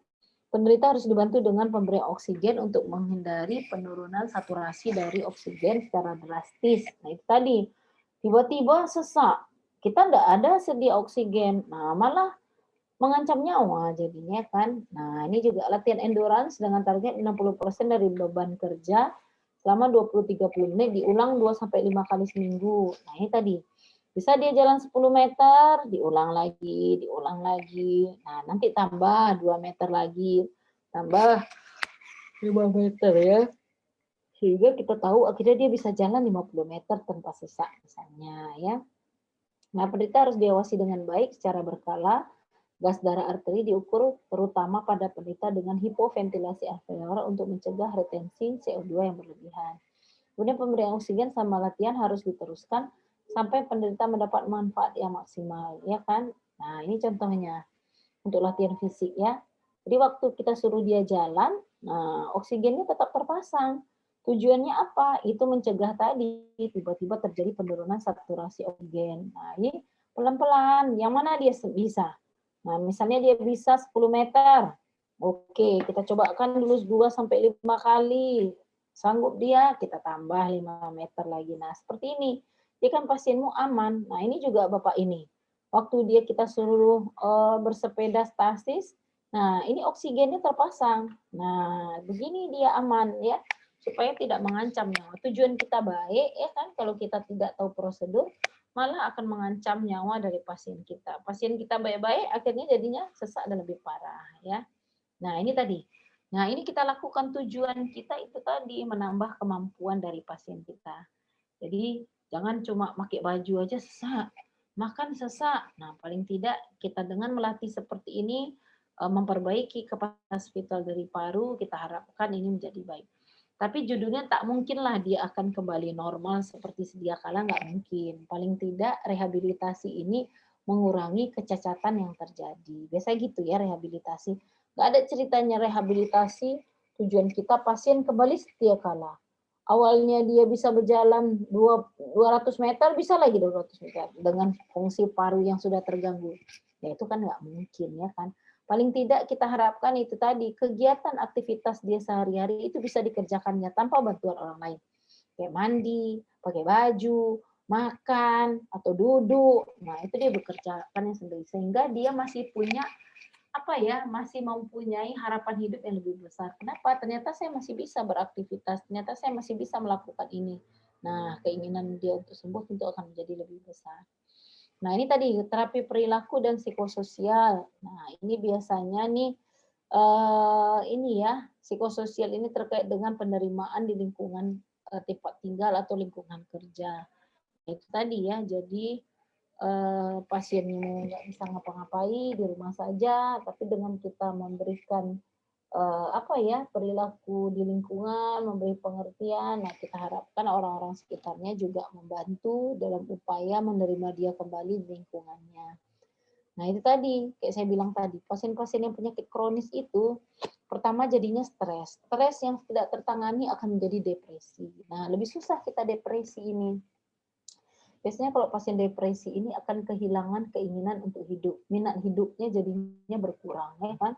penderita harus dibantu dengan pemberian oksigen untuk menghindari penurunan saturasi dari oksigen secara drastis. Nah, itu tadi. Tiba-tiba sesak. Kita tidak ada sedia oksigen. Nah, malah mengancam nyawa jadinya kan. Nah, ini juga latihan endurance dengan target 60% dari beban kerja selama 20-30 menit diulang 2-5 kali seminggu. Nah, ini tadi. Bisa dia jalan 10 meter, diulang lagi. Nah, nanti tambah 2 meter lagi, tambah 5 meter ya. Sehingga kita tahu akhirnya dia bisa jalan 50 meter tanpa sesak misalnya ya. Nah, penderita harus diawasi dengan baik secara berkala. Gas darah arteri diukur terutama pada penderita dengan hipoventilasi alveolar untuk mencegah retensi CO2 yang berlebihan. Kemudian pemberian oksigen sama latihan harus diteruskan sampai penderita mendapat manfaat yang maksimal, ya kan? Nah, ini contohnya untuk latihan fisik ya. Jadi waktu kita suruh dia jalan, nah oksigennya tetap terpasang. Tujuannya apa? Itu mencegah tadi tiba-tiba terjadi penurunan saturasi oksigen. Nah, ini pelan-pelan. Yang mana dia bisa? Nah, misalnya dia bisa 10 meter. Oke, kita cobakan dulu 2-5 kali. Sanggup dia, kita tambah 5 meter lagi. Nah, seperti ini. Dia kan pasienmu aman. Nah, ini juga Bapak ini. Waktu dia kita suruh bersepeda statis, nah ini oksigennya terpasang. Nah, begini dia aman ya, supaya tidak mengancam nyawa. Tujuan kita baik ya kan, kalau kita tidak tahu prosedur, malah akan mengancam nyawa dari pasien kita. Pasien kita baik-baik, akhirnya jadinya sesak dan lebih parah ya. Nah, ini tadi. Nah, ini kita lakukan tujuan kita itu tadi menambah kemampuan dari pasien kita. Jadi jangan cuma pakai baju aja sesak, makan sesak. Nah, paling tidak kita dengan melatih seperti ini memperbaiki kapasitas vital dari paru, kita harapkan ini menjadi baik. Tapi judulnya tak mungkinlah dia akan kembali normal seperti sedia kala, nggak mungkin. Paling tidak rehabilitasi ini mengurangi kecacatan yang terjadi. Biasa gitu ya rehabilitasi. Nggak ada ceritanya rehabilitasi, tujuan kita pasien kembali sedia kala. Awalnya dia bisa berjalan 200 meter, bisa lagi 200 meter dengan fungsi paru yang sudah terganggu. Ya itu kan nggak mungkin ya kan. Paling tidak kita harapkan itu tadi, kegiatan aktivitas dia sehari-hari itu bisa dikerjakannya tanpa bantuan orang lain. Kayak mandi, pakai baju, makan, atau duduk. Nah, itu dia bekerjakan yang sendiri. Sehingga dia masih punya masih mempunyai harapan hidup yang lebih besar. Kenapa? Ternyata saya masih bisa beraktivitas, ternyata saya masih bisa melakukan ini. Nah, keinginan dia untuk sembuh tentu akan menjadi lebih besar. Nah, ini tadi terapi perilaku dan psikososial. Nah, ini biasanya nih psikososial ini terkait dengan penerimaan di lingkungan tempat tinggal atau lingkungan kerja. Itu tadi ya, jadi pasienmu nggak bisa ngapa-ngapain di rumah saja, tapi dengan kita memberikan apa ya, perilaku di lingkungan, memberi pengertian. Nah, kita harapkan orang-orang sekitarnya juga membantu dalam upaya menerima dia kembali di lingkungannya. Nah, itu tadi, kayak saya bilang tadi, pasien-pasien yang penyakit kronis itu, pertama jadinya stres. Stres yang tidak tertangani akan menjadi depresi. Nah, lebih susah kita depresi ini. Biasanya kalau pasien depresi ini akan kehilangan keinginan untuk hidup. Minat hidupnya jadinya berkurang, ya kan?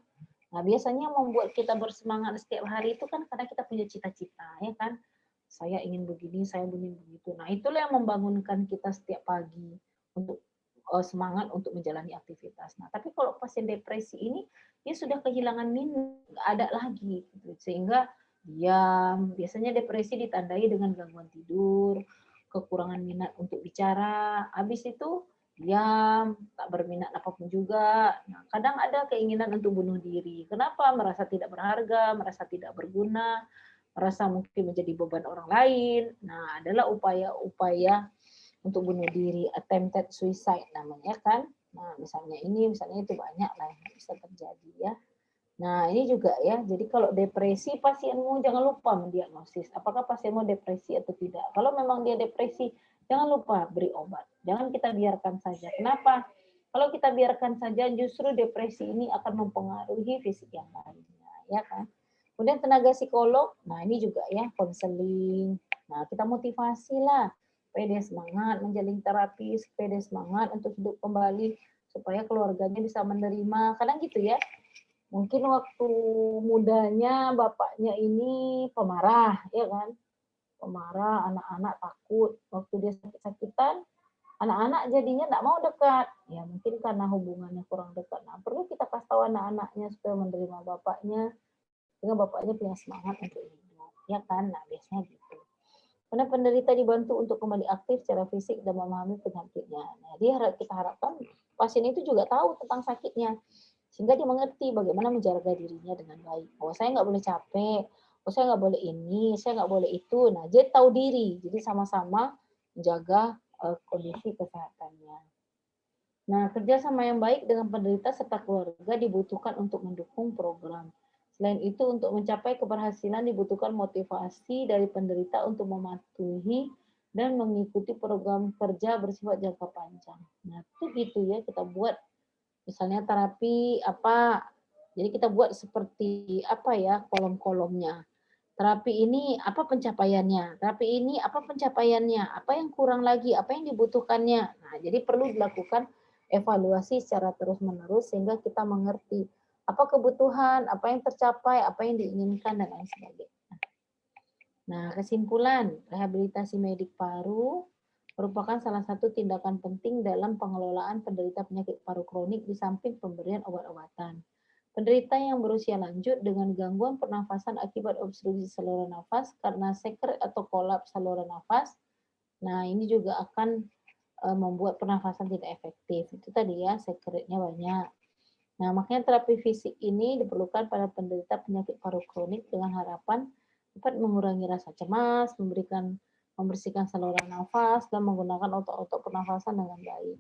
Nah, biasanya membuat kita bersemangat setiap hari itu kan karena kita punya cita-cita, ya kan? Saya ingin begini, saya ingin begitu. Nah, itulah yang membangunkan kita setiap pagi untuk semangat untuk menjalani aktivitas. Nah, tapi kalau pasien depresi ini dia sudah kehilangan minat, nggak ada lagi, gitu. Sehingga diam. Biasanya depresi ditandai dengan gangguan tidur, kekurangan minat untuk bicara. Habis itu diam, tak berminat apapun juga. Nah, kadang ada keinginan untuk bunuh diri. Kenapa? Merasa tidak berharga, merasa tidak berguna, merasa mungkin menjadi beban orang lain. Nah, adalah upaya-upaya untuk bunuh diri, attempted suicide namanya kan. Nah, misalnya ini, misalnya itu banyak lah yang bisa terjadi ya. Nah, ini juga ya. Jadi kalau depresi, pasienmu jangan lupa mendiagnosis apakah pasienmu depresi atau tidak. Kalau memang dia depresi, jangan lupa beri obat. Jangan kita biarkan saja. Kenapa? Kalau kita biarkan saja, justru depresi ini akan mempengaruhi fisik yang lainnya, ya kan? Kemudian tenaga psikolog, nah ini juga ya, konseling. Nah, kita motivasi lah, supaya dia semangat menjalin terapi, supaya dia semangat untuk hidup kembali, supaya keluarganya bisa menerima. Kadang gitu ya, mungkin waktu mudanya bapaknya ini pemarah, ya kan? Pemarah, anak-anak takut. Waktu dia sakit-sakitan, anak-anak jadinya tidak mau dekat. Ya mungkin karena hubungannya kurang dekat. Nah, perlu kita kasih tahu anak-anaknya supaya menerima bapaknya, sehingga bapaknya punya semangat untuk hidup. Ya kan? Nah, biasanya gitu. Karena penderita dibantu untuk kembali aktif secara fisik dan memahami penyakitnya. Nah, kita harapkan pasien itu juga tahu tentang sakitnya, sehingga dia mengerti bagaimana menjaga dirinya dengan baik. Oh, saya nggak boleh capek, oh, saya nggak boleh ini, saya nggak boleh itu. Nah, dia tahu diri, jadi sama-sama menjaga kondisi kesehatannya. Nah, kerjasama yang baik dengan penderita serta keluarga dibutuhkan untuk mendukung program. Selain itu, untuk mencapai keberhasilan dibutuhkan motivasi dari penderita untuk mematuhi dan mengikuti program kerja bersifat jangka panjang. Nah, itu gitu ya, kita buat misalnya terapi apa, jadi kita buat seperti apa ya, kolom-kolomnya. Terapi ini apa pencapaiannya, terapi ini apa pencapaiannya, apa yang kurang lagi, apa yang dibutuhkannya. Nah, jadi perlu dilakukan evaluasi secara terus-menerus sehingga kita mengerti apa kebutuhan, apa yang tercapai, apa yang diinginkan, dan lain sebagainya. Nah, kesimpulan, rehabilitasi medik paru merupakan salah satu tindakan penting dalam pengelolaan penderita penyakit paru kronik di samping pemberian obat-obatan. Penderita yang berusia lanjut dengan gangguan pernafasan akibat obstruksi saluran nafas karena sekret atau kolaps saluran nafas, nah ini juga akan membuat pernafasan tidak efektif. Itu tadi ya, sekretnya banyak. Nah, makanya terapi fisik ini diperlukan pada penderita penyakit paru kronik dengan harapan dapat mengurangi rasa cemas, membersihkan saluran nafas, dan menggunakan otot-otot pernafasan dengan baik.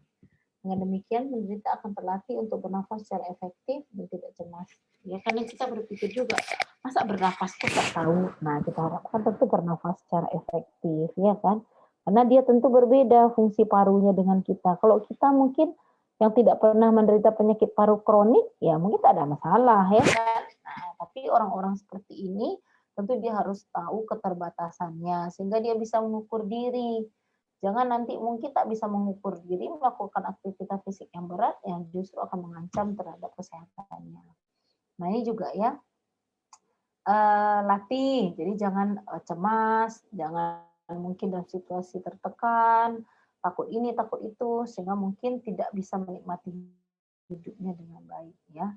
Dengan demikian, penderita akan terlatih untuk bernafas secara efektif dan tidak cemas. Ya, karena kita berpikir juga, masa bernafas kok tak tahu? Nah, kita harapkan tentu bernafas secara efektif, ya kan? Karena dia tentu berbeda fungsi parunya dengan kita. Kalau kita mungkin yang tidak pernah menderita penyakit paru kronik, ya mungkin tak ada masalah, ya kan? Nah, tapi orang-orang seperti ini, tentu dia harus tahu keterbatasannya, sehingga dia bisa mengukur diri. Jangan nanti mungkin tak bisa mengukur diri, melakukan aktivitas fisik yang berat yang justru akan mengancam terhadap kesehatannya. Nah, ini juga ya, latih. Jadi jangan cemas, jangan mungkin dalam situasi tertekan, takut ini, takut itu, sehingga mungkin tidak bisa menikmati hidupnya dengan baik ya.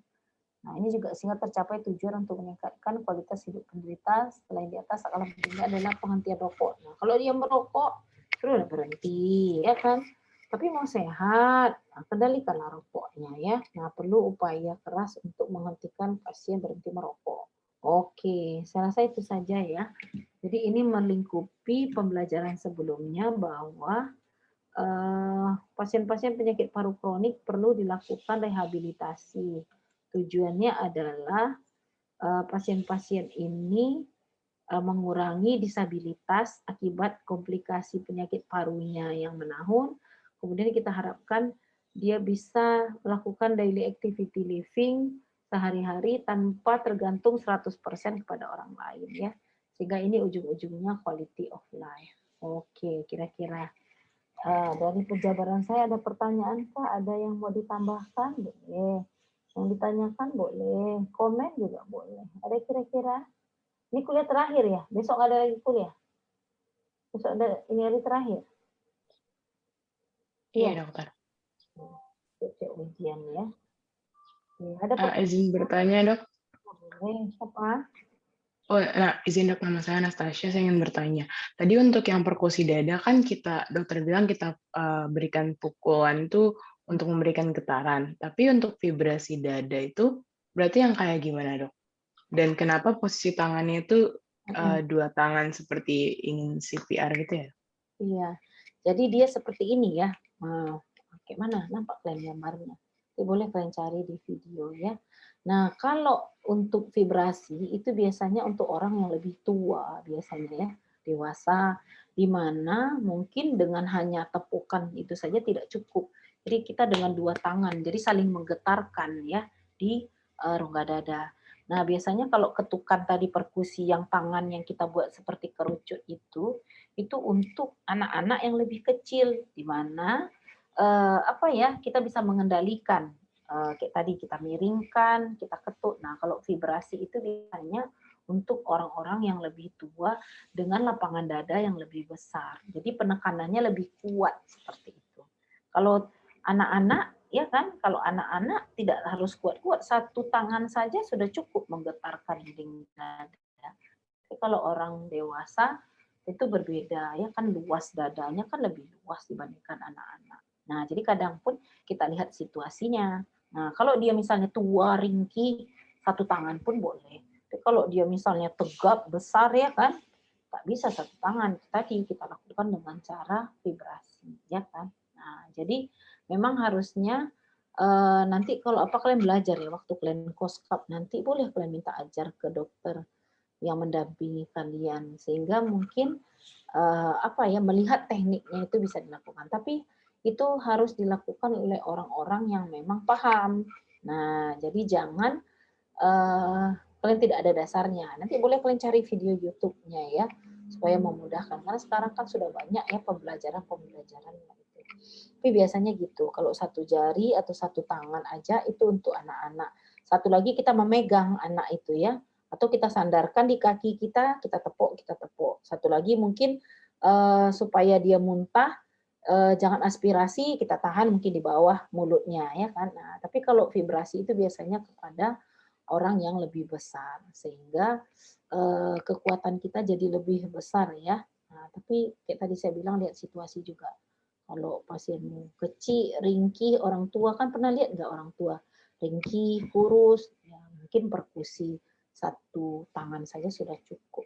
Nah, ini juga sehingga tercapai tujuan untuk meningkatkan kualitas hidup penderita. Selain di atas, skala pentingnya adalah penghentian rokok. Nah, kalau dia merokok, terus berhenti, ya kan? Tapi mau sehat, nah, kendalikanlah rokoknya ya. Nah, perlu upaya keras untuk menghentikan pasien berhenti merokok. Oke, saya rasa itu saja ya. Jadi ini melingkupi pembelajaran sebelumnya bahwa pasien-pasien penyakit paru kronik perlu dilakukan rehabilitasi. Tujuannya adalah pasien-pasien ini mengurangi disabilitas akibat komplikasi penyakit parunya yang menahun. Kemudian kita harapkan dia bisa melakukan daily activity living sehari-hari tanpa tergantung 100% kepada orang lain ya. Sehingga ini ujung-ujungnya quality of life. Oke, kira-kira dari penjabaran saya ada pertanyaan Kak? Ada yang mau ditambahkan? Boleh. Yang ditanyakan boleh. Komen juga boleh. Ada kira-kira? Ini kuliah terakhir ya? Besok ada lagi kuliah? Besok ada ini hari terakhir? Iya, Iya. dokter. Cek ujian ya. Ada Izin bertanya, dok. boleh. Apa? Oh, nah, izin dok, nama saya Anastasia, saya ingin bertanya. Tadi untuk yang perkusi dada kan dokter bilang kita berikan pukulan itu untuk memberikan getaran. Tapi untuk vibrasi dada itu berarti yang kayak gimana dok? Dan kenapa posisi tangannya itu dua tangan seperti ingin CPR gitu ya? Iya. Jadi dia seperti ini ya. Kayak mana? Nampak kalian gambarnya? Boleh kalian cari di video ya. Nah, kalau untuk vibrasi itu biasanya untuk orang yang lebih tua biasanya ya, dewasa, di mana mungkin dengan hanya tepukan itu saja tidak cukup. Jadi kita dengan dua tangan, jadi saling menggetarkan ya di rongga dada. Nah, biasanya kalau ketukan tadi perkusi yang tangan yang kita buat seperti kerucut itu untuk anak-anak yang lebih kecil, di mana kita bisa mengendalikan kayak tadi kita miringkan, kita ketuk. Nah, kalau vibrasi itu biasanya untuk orang-orang yang lebih tua dengan lapangan dada yang lebih besar. Jadi penekanannya lebih kuat seperti itu. Kalau anak-anak ya kan, kalau anak-anak tidak harus kuat-kuat, satu tangan saja sudah cukup menggetarkan dinding dada. Tapi kalau orang dewasa itu berbeda ya kan, luas dadanya kan lebih luas dibandingkan anak-anak. Nah, jadi kadang pun kita lihat situasinya. Nah, kalau dia misalnya tua, ringkih, satu tangan pun boleh. Tapi kalau dia misalnya tegap, besar ya kan, tak bisa satu tangan. Tadi kita lakukan dengan cara vibrasi, ya kan. Nah, jadi memang harusnya nanti kalau kalian belajar ya waktu kalian koskap nanti boleh kalian minta ajar ke dokter yang mendampingi kalian sehingga mungkin melihat tekniknya itu bisa dilakukan. Tapi itu harus dilakukan oleh orang-orang yang memang paham. Nah, jadi jangan kalian tidak ada dasarnya. Nanti boleh kalian cari video YouTube-nya ya, supaya memudahkan. Karena sekarang kan sudah banyak ya pembelajaran itu. Tapi biasanya gitu, kalau satu jari atau satu tangan aja itu untuk anak-anak. Satu lagi kita memegang anak itu ya, atau kita sandarkan di kaki kita tepuk, kita tepuk. Satu lagi mungkin supaya dia muntah, jangan aspirasi, kita tahan mungkin di bawah mulutnya ya kan. Nah, tapi kalau vibrasi itu biasanya kepada orang yang lebih besar sehingga kekuatan kita jadi lebih besar ya. Nah, tapi kayak tadi saya bilang lihat situasi juga. Kalau pasienmu kecil, ringkih, orang tua kan pernah lihat nggak orang tua ringkih, kurus, ya mungkin perkusi satu tangan saja sudah cukup.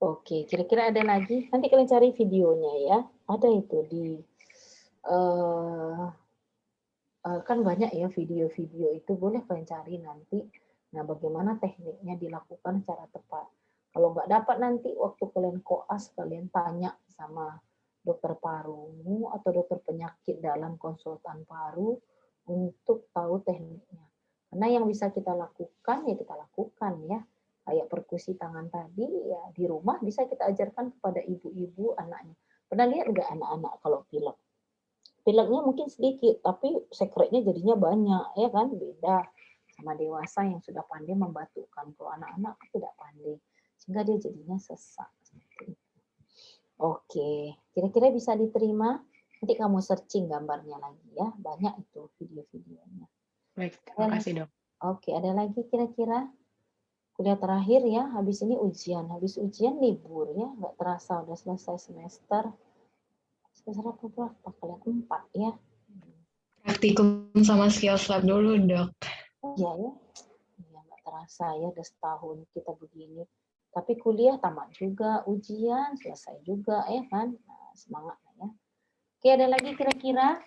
Oke, kira-kira ada lagi? Nanti kalian cari videonya ya. Ada itu di kan banyak ya video-video itu, boleh kalian cari nanti. Nah, bagaimana tekniknya dilakukan secara tepat. Kalau nggak dapat nanti waktu kalian koas, kalian tanya sama dokter parumu atau dokter penyakit dalam konsultan paru untuk tahu tekniknya. Karena yang bisa kita lakukan ya kita lakukan ya. Kayak perkusi tangan tadi ya di rumah bisa kita ajarkan kepada ibu-ibu anaknya. Pernah lihat nggak anak-anak kalau pilek? Pileknya mungkin sedikit, tapi sekretnya jadinya banyak, ya kan? Beda sama dewasa yang sudah pandai membatukkan. Kalau anak-anak tidak pandai, sehingga dia jadinya sesak. Oke, kira-kira bisa diterima? Nanti kamu searching gambarnya lagi ya, banyak itu video-videonya. Baik, terima kasih dok. Oke, ada lagi kira-kira? Kuliah terakhir ya, habis ini ujian. Habis ujian libur ya, nggak terasa udah selesai semester. Semester berapa kalian? 4 ya. Praktikum sama skills lab dulu, dok. Iya ya, ya nggak terasa ya udah setahun kita begini. Tapi kuliah tamat juga, ujian selesai juga ya kan. Nah, semangat ya. Oke, ada lagi kira-kira?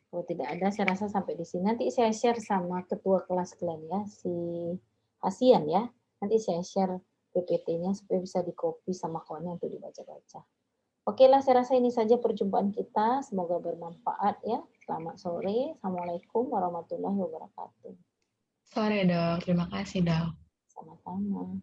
Kalau tidak ada, saya rasa sampai di sini. Nanti saya share sama ketua kelas kalian ya, si Hasian ya. Nanti saya share PPT-nya supaya bisa di-copy sama kawannya untuk dibaca-baca. Oke lah, saya rasa ini saja perjumpaan kita. Semoga bermanfaat ya. Selamat sore. Assalamualaikum warahmatullahi wabarakatuh. Sore, Dok. Terima kasih, Dok. Sama-sama.